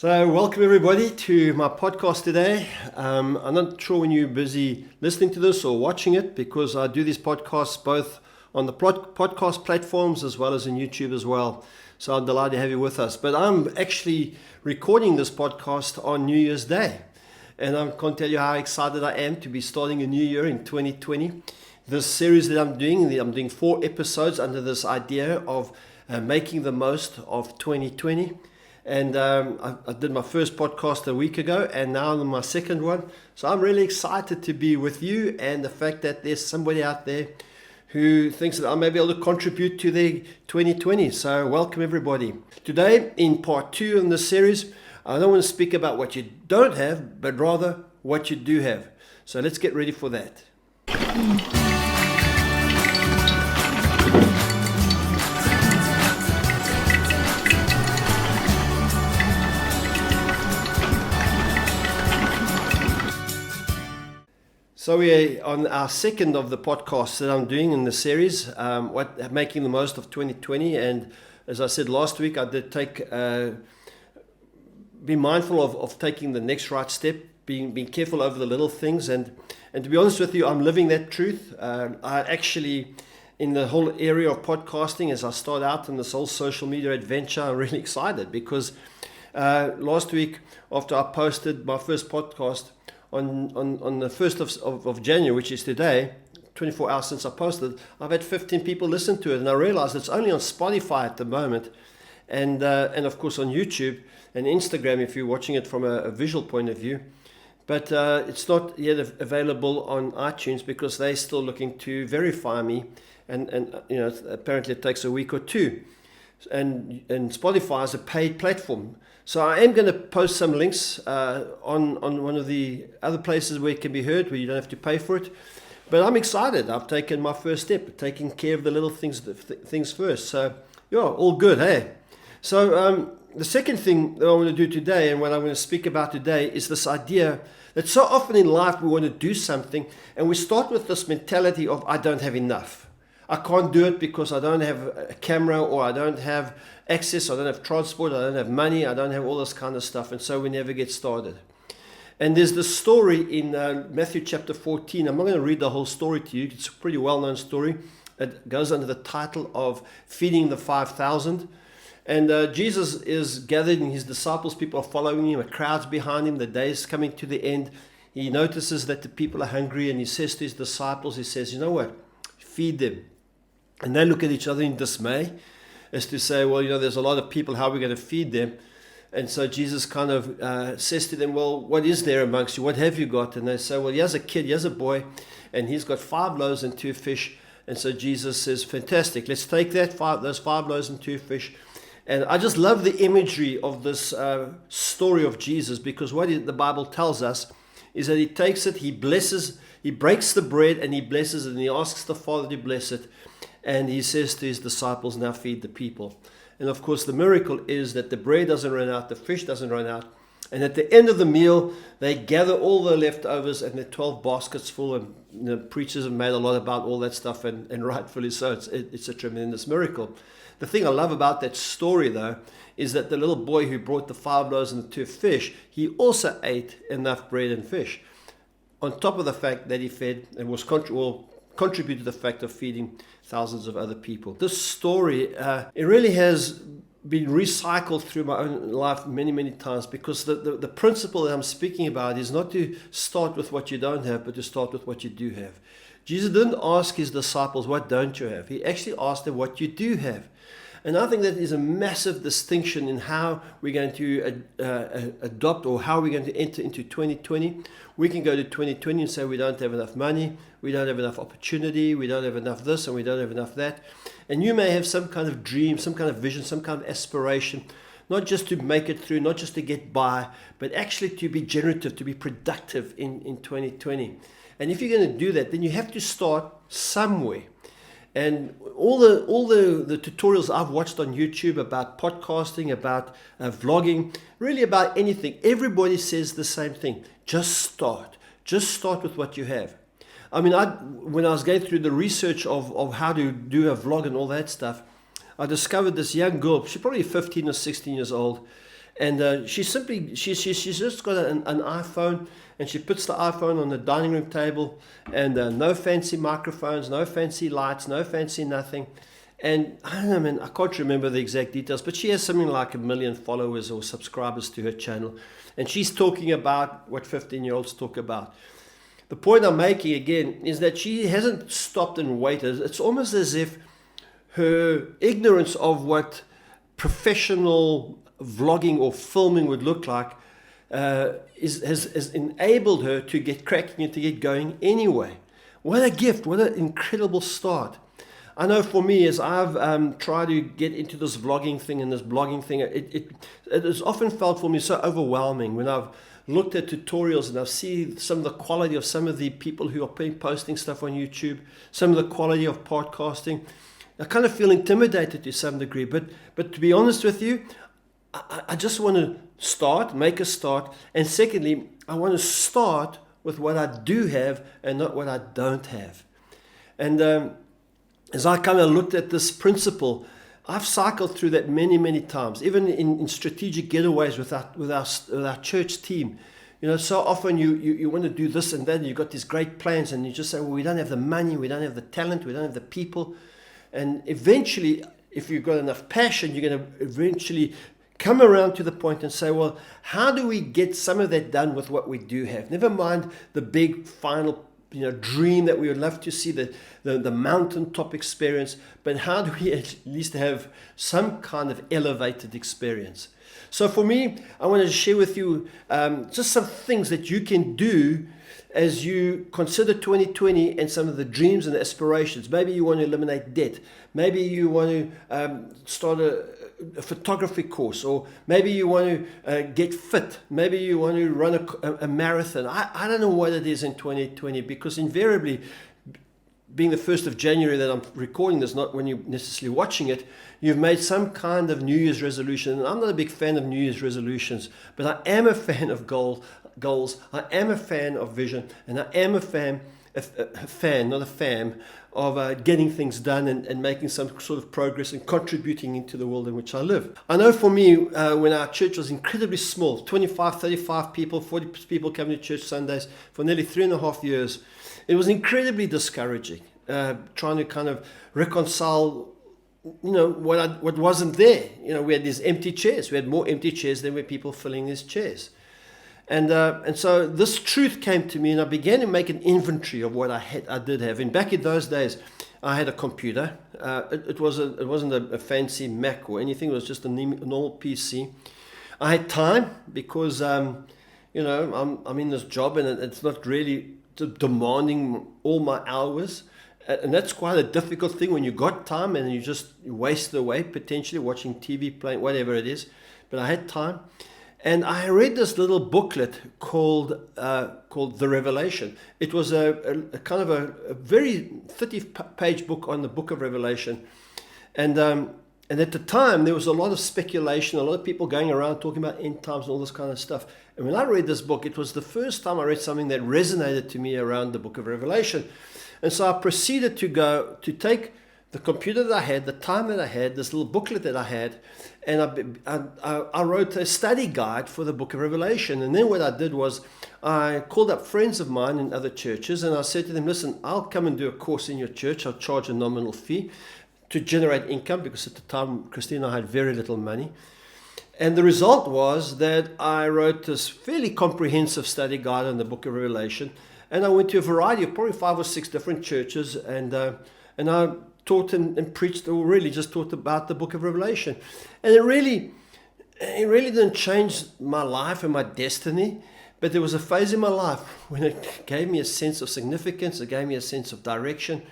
So welcome everybody to my podcast today. I'm not sure when you're busy listening to this or watching it, because I do these podcasts both on the podcast platforms as well as on YouTube as well. So I'm delighted to have you with us. But I'm actually recording this podcast on New Year's Day. And I can't tell you how excited I am to be starting a new year in 2020. This series that I'm doing 4 episodes under this idea of making the most of 2020. And I did my first podcast a week ago, and now I'm on my second one. So I'm really excited to be with you, and the fact that there's somebody out there who thinks that I may be able to contribute to their 2020. So welcome everybody. Today, in part 2 in this series, I don't want to speak about what you don't have, but rather what you do have. So let's get ready for that. So we're on our second of the podcasts that I'm doing in the series, making the most of 2020. And as I said last week, I did be mindful of taking the next right step, being careful over the little things. And to be honest with you, I'm living that truth. I actually, in the whole area of podcasting, as I start out in this whole social media adventure, I'm really excited because last week, after I posted my first podcast, on the 1st of January, which is today, 24 hours since I posted, I've had 15 people listen to it, and I realized it's only on Spotify at the moment, and of course on YouTube and Instagram if you're watching it from a visual point of view, but it's not yet available on iTunes because they're still looking to verify me, and apparently it takes a week or two, and Spotify is a paid platform. So I am going to post some links on one of the other places where it can be heard, where you don't have to pay for it. But I'm excited. I've taken my first step, taking care of the little things first. So, yeah, all good, hey? So the second thing that I want to do today, and what I'm going to speak about today, is this idea that so often in life we want to do something, and we start with this mentality of, I don't have enough. I can't do it because I don't have a camera, or I don't have access, I don't have transport, I don't have money, I don't have all this kind of stuff, and so we never get started. And there's this story in Matthew chapter 14. I'm not going to read the whole story to you. It's a pretty well-known story. It goes under the title of feeding the 5,000. And Jesus is gathered and his disciples, people are following him, a crowd's behind him, the day is coming to the end. He notices that the people are hungry, and he says to his disciples, he says, you know what, feed them. And they look at each other in dismay, as to say, well, there's a lot of people, how are we going to feed them? And so Jesus kind of says to them, well, what is there amongst you? What have you got? And they say, well, here's a kid, here's a boy, and he's got 5 loaves and 2 fish. And so Jesus says, fantastic, let's take those 5 loaves and 2 fish. And I just love the imagery of this story of Jesus, because what the Bible tells us is that he takes it, he blesses, he breaks the bread and he blesses it, and he asks the Father to bless it. And he says to his disciples, now feed the people. And of course, the miracle is that the bread doesn't run out, the fish doesn't run out. And at the end of the meal, they gather all the leftovers, and they're 12 baskets full. And preachers have made a lot about all that stuff, and rightfully so. It's a tremendous miracle. The thing I love about that story, though, is that the little boy who brought the 5 loaves and the 2 fish, he also ate enough bread and fish. On top of the fact that he fed and was contributed to the fact of feeding thousands of other people. This story, it really has been recycled through my own life many, many times, because the principle that I'm speaking about is not to start with what you don't have, but to start with what you do have. Jesus didn't ask his disciples, what don't you have? He actually asked them, what you do have. And I think that is a massive distinction in how we're going to adopt, or how we're going to enter into 2020. We can go to 2020 and say we don't have enough money, we don't have enough opportunity, we don't have enough this, and we don't have enough that. And you may have some kind of dream, some kind of vision, some kind of aspiration, not just to make it through, not just to get by, but actually to be generative, to be productive in 2020. And if you're going to do that, then you have to start somewhere. And all the tutorials I've watched on YouTube about podcasting, about vlogging, really about anything, everybody says the same thing. Just start. Just start with what you have. I mean, when I was going through the research of how to do a vlog and all that stuff, I discovered this young girl, she's probably 15 or 16 years old, And she's just got an iPhone, and she puts the iPhone on the dining room table, and no fancy microphones, no fancy lights, no fancy nothing. And I don't know, man, I can't remember the exact details, but she has something like 1 million followers or subscribers to her channel. And she's talking about what 15-year-olds talk about. The point I'm making again is that she hasn't stopped and waited. It's almost as if her ignorance of what professional vlogging or filming would look like has enabled her to get cracking and to get going anyway. What a gift, what an incredible start. I know for me, as I've tried to get into this vlogging thing and this blogging thing, it has often felt for me so overwhelming when I've looked at tutorials and I've seen some of the quality of some of the people who are posting stuff on YouTube, some of the quality of podcasting. I kind of feel intimidated to some degree, but to be honest with you, I just want to make a start. And secondly, I want to start with what I do have and not what I don't have. And as I kind of looked at this principle, I've cycled through that many, many times, even in strategic getaways with our church team. You know, so often you want to do this and that, and you've got these great plans, and you just say, well, we don't have the money, we don't have the talent, we don't have the people. And eventually, if you've got enough passion, you're going to eventually come around to the point and say, well, how do we get some of that done with what we do have? Never mind the big final dream that we would love to see, the mountaintop experience, but how do we at least have some kind of elevated experience? So for me, I want to share with you just some things that you can do as you consider 2020 and some of the dreams and aspirations. Maybe you want to eliminate debt. Maybe you want to start a photography course, or maybe you want to get fit. Maybe you want to run a marathon. I don't know what it is in 2020, because invariably, being the 1st of January that I'm recording this, not when you're necessarily watching it, you've made some kind of New Year's resolution. And I'm not a big fan of New Year's resolutions, but I am a fan of goals. I am a fan of vision, and I am a fan, not a fan, of getting things done and making some sort of progress and contributing into the world in which I live. I know for me, when our church was incredibly small, 25, 35 people, 40 people coming to church Sundays for nearly 3.5 years, it was incredibly discouraging, trying to kind of reconcile what wasn't there. We had these empty chairs. We had more empty chairs than were people filling these chairs. And so this truth came to me, and I began to make an inventory of what I did have. And back in those days, I had a computer. It wasn't a fancy Mac or anything. It was just a normal PC. I had time because I'm in this job, and it's not really demanding all my hours. And that's quite a difficult thing when you got time and you just waste it away, potentially watching TV, playing, whatever it is. But I had time. And I read this little booklet called The Revelation. It was a kind of a very 30-page book on the book of Revelation. And at the time, there was a lot of speculation, a lot of people going around talking about end times and all this kind of stuff. And when I read this book, it was the first time I read something that resonated to me around the book of Revelation. And so I proceeded to take the computer that I had, the time that I had, this little booklet that I had, and I wrote a study guide for the book of Revelation. And then what I did was I called up friends of mine in other churches, and I said to them, listen, I'll come and do a course in your church. I'll charge a nominal fee to generate income, because at the time, Christine and I had very little money. And the result was that I wrote this fairly comprehensive study guide on the book of Revelation. And I went to a variety of probably 5 or 6 different churches, and I taught and preached, or really just taught about the book of Revelation. And it really didn't change my life and my destiny, but there was a phase in my life when it gave me a sense of significance, it gave me a sense of direction,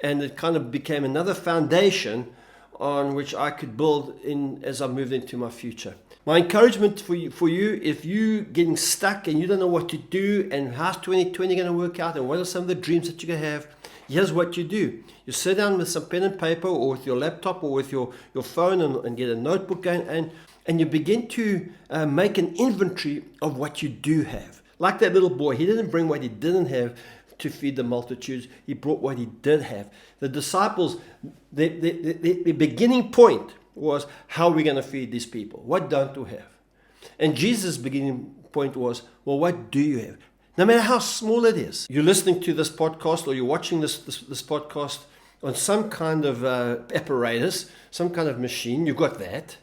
and it kind of became another foundation on which I could build in as I moved into my future. My encouragement for you, if you're getting stuck and you don't know what to do and how's 2020 going to work out and what are some of the dreams that you're going to have, here's what you do. You sit down with some pen and paper, or with your laptop, or with your phone, and get a notebook going, and you begin to make an inventory of what you do have. Like that little boy, he didn't bring what he didn't have to feed the multitudes. He brought what he did have. The disciples, the beginning point was, how are we going to feed these people? What don't we have? And Jesus' beginning point was, well, what do you have? No matter how small it is. You're listening to this podcast or you're watching this podcast on some kind of apparatus, some kind of machine. You've got that.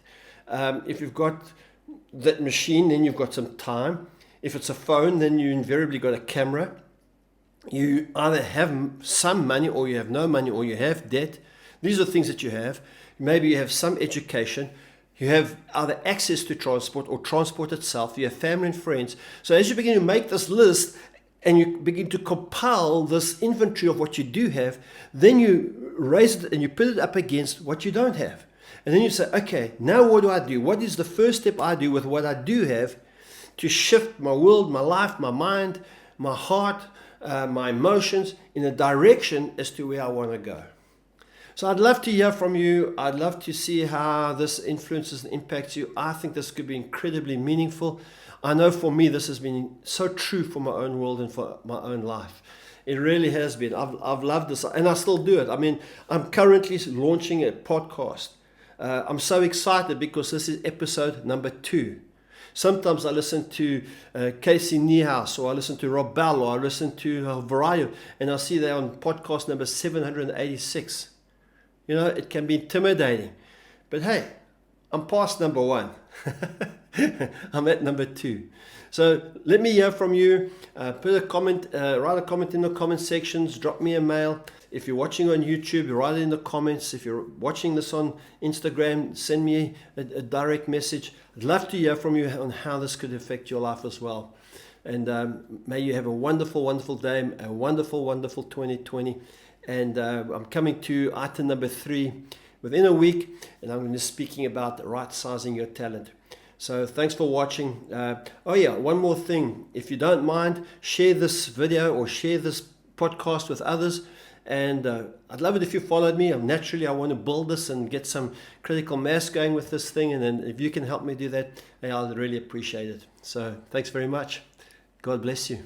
If you've got that machine, then you've got some time. If it's a phone, then you invariably got a camera. You either have some money or you have no money or you have debt. These are things that you have. Maybe you have some education. You have either access to transport or transport itself. You have family and friends. So as you begin to make this list and you begin to compile this inventory of what you do have, then you raise it and you put it up against what you don't have. And then you say, okay, now what do I do? What is the first step I do with what I do have to shift my world, my life, my mind, my heart, my emotions in a direction as to where I want to go? So I'd love to hear from you. I'd love to see how this influences and impacts you. I think this could be incredibly meaningful. I know for me this has been so true for my own world and for my own life. It really has been. I've loved this and I still do it. I mean, I'm currently launching a podcast. I'm so excited because this is episode number 2. Sometimes I listen to Casey Niehaus, or I listen to Rob Bell, or I listen to Variety, and I see they're on podcast number 786. You know, it can be intimidating. But hey, I'm past number 1. I'm at number 2. So let me hear from you. Put a comment, write a comment in the comment sections. Drop me a mail. If you're watching on YouTube, write it in the comments. If you're watching this on Instagram, send me a direct message. I'd love to hear from you on how this could affect your life as well. And may you have a wonderful, wonderful day, a wonderful, wonderful 2020. And I'm coming to item number 3 within a week, and I'm going to be speaking about right-sizing your talent. So thanks for watching. One more thing. If you don't mind, share this video or share this podcast with others. And I'd love it if you followed me. Naturally, I want to build this and get some critical mass going with this thing. And then if you can help me do that, I'd really appreciate it. So thanks very much. God bless you.